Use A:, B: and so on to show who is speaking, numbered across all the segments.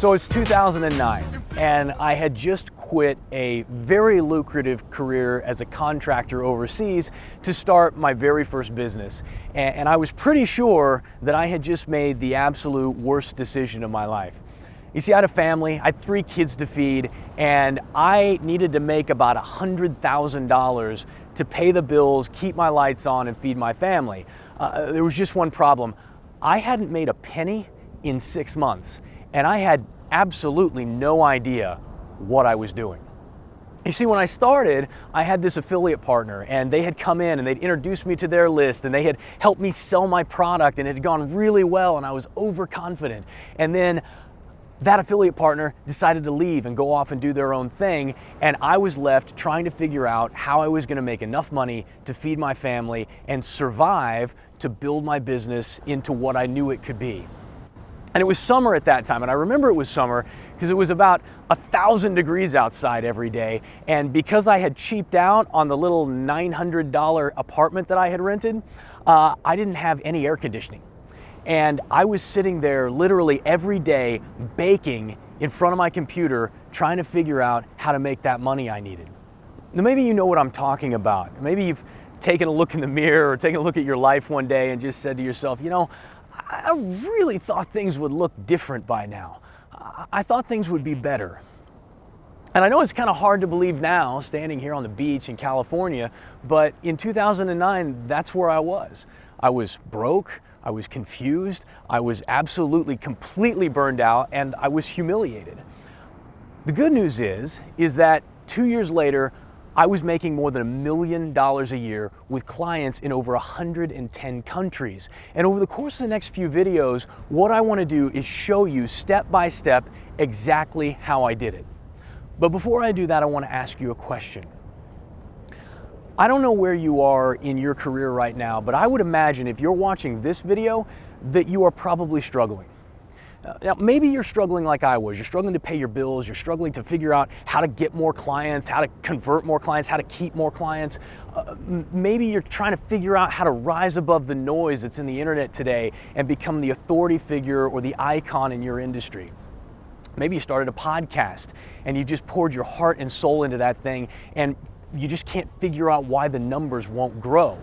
A: So it's 2009, and I had just quit a very lucrative career as a contractor overseas to start my very first business. And I was pretty sure that I had just made the absolute worst decision of my life. You see, I had a family, I had 3 kids to feed, and I needed to make about $100,000 to pay the bills, keep my lights on, and feed my family. There was just one problem. I hadn't made a penny in 6 months, and I had absolutely no idea what I was doing. You see, when I started, I had this affiliate partner, and they had come in and they'd introduced me to their list, and they had helped me sell my product, and it had gone really well, and I was overconfident. And then that affiliate partner decided to leave and go off and do their own thing, and I was left trying to figure out how I was going to make enough money to feed my family and survive to build my business into what I knew it could be. And it was summer at that time, and I remember it was summer because it was about 1,000 degrees outside every day, and because I had cheaped out on the little $900 apartment that I had rented, I didn't have any air conditioning. And I was sitting there literally every day baking in front of my computer trying to figure out how to make that money I needed. Now maybe you know what I'm talking about. Maybe you've taken a look in the mirror or taken a look at your life one day and just said to yourself, you know, I really thought things would look different by now. I thought things would be better. And I know it's kind of hard to believe now, standing here on the beach in California, but in 2009, that's where I was. I was broke, I was confused, I was absolutely, completely burned out, and I was humiliated. The good news is that 2 years later, I was making more than $1 million a year with clients in over 110 countries. And over the course of the next few videos, what I want to do is show you step by step exactly how I did it. But before I do that, I want to ask you a question. I don't know where you are in your career right now, but I would imagine if you're watching this video that you are probably struggling. Now, maybe you're struggling like I was. You're struggling to pay your bills. You're struggling to figure out how to get more clients, how to convert more clients, how to keep more clients. Maybe you're trying to figure out how to rise above the noise that's in the internet today and become the authority figure or the icon in your industry. Maybe you started a podcast and you just poured your heart and soul into that thing, and you just can't figure out why the numbers won't grow.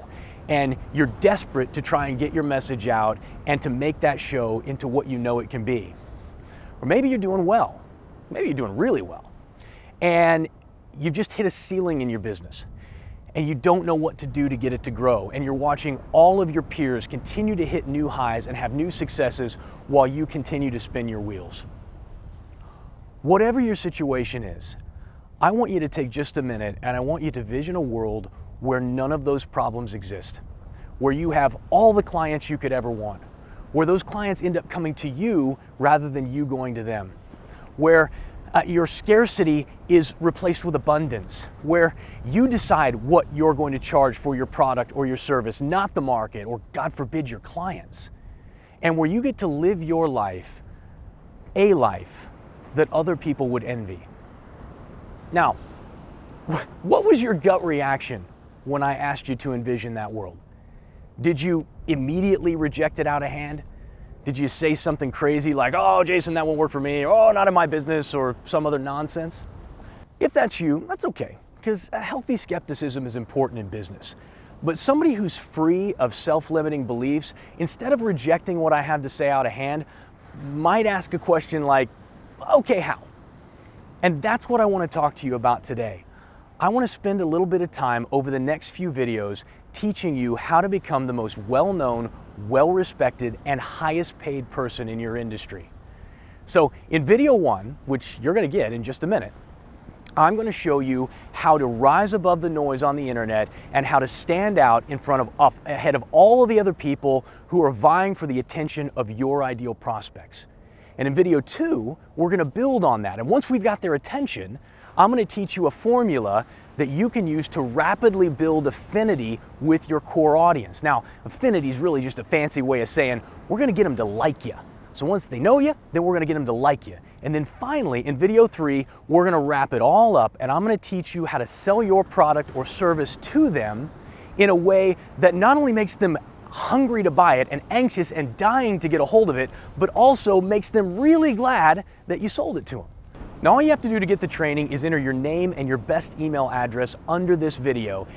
A: And you're desperate to try and get your message out and to make that show into what you know it can be. Or maybe you're doing well. Maybe you're doing really well. And you've just hit a ceiling in your business and you don't know what to do to get it to grow. And you're watching all of your peers continue to hit new highs and have new successes while you continue to spin your wheels. Whatever your situation is, I want you to take just a minute and I want you to vision a world where none of those problems exist, where you have all the clients you could ever want, where those clients end up coming to you rather than you going to them, where your scarcity is replaced with abundance, where you decide what you're going to charge for your product or your service, not the market or, God forbid, your clients, and where you get to live your life, a life that other people would envy. Now, what was your gut reaction when I asked you to envision that world? Did you immediately reject it out of hand? Did you say something crazy like, oh, Jason, that won't work for me, or oh, not in my business, or some other nonsense? If that's you, that's okay, because a healthy skepticism is important in business. But somebody who's free of self-limiting beliefs, instead of rejecting what I have to say out of hand, might ask a question like, okay, how? And that's what I want to talk to you about today. I want to spend a little bit of time over the next few videos teaching you how to become the most well-known, well-respected, and highest paid person in your industry. So in video 1, which you're going to get in just a minute, I'm going to show you how to rise above the noise on the internet and how to stand out in front of ahead of all of the other people who are vying for the attention of your ideal prospects. And in video 2, we're going to build on that. And once we've got their attention, I'm going to teach you a formula that you can use to rapidly build affinity with your core audience. Now, affinity is really just a fancy way of saying we're going to get them to like you. So once they know you, then we're going to get them to like you. And then finally, in video 3, we're going to wrap it all up, and I'm going to teach you how to sell your product or service to them in a way that not only makes them hungry to buy it and anxious and dying to get a hold of it, but also makes them really glad that you sold it to them. Now all you have to do to get the training is enter your name and your best email address under this video.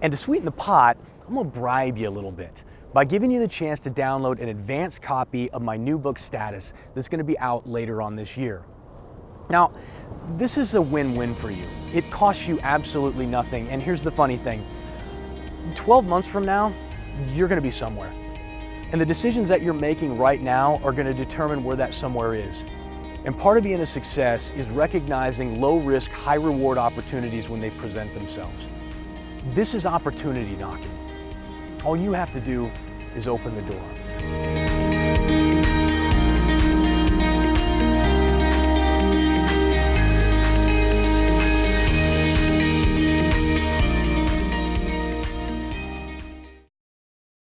A: And to sweeten the pot, I'm gonna bribe you a little bit by giving you the chance to download an advanced copy of my new book, Status, that's gonna be out later on this year. Now, this is a win-win for you. It costs you absolutely nothing, and here's the funny thing. 12 months from now, you're gonna be somewhere. And the decisions that you're making right now are gonna determine where that somewhere is. And part of being a success is recognizing low-risk, high-reward opportunities when they present themselves. This is opportunity knocking. All you have to do is open the door.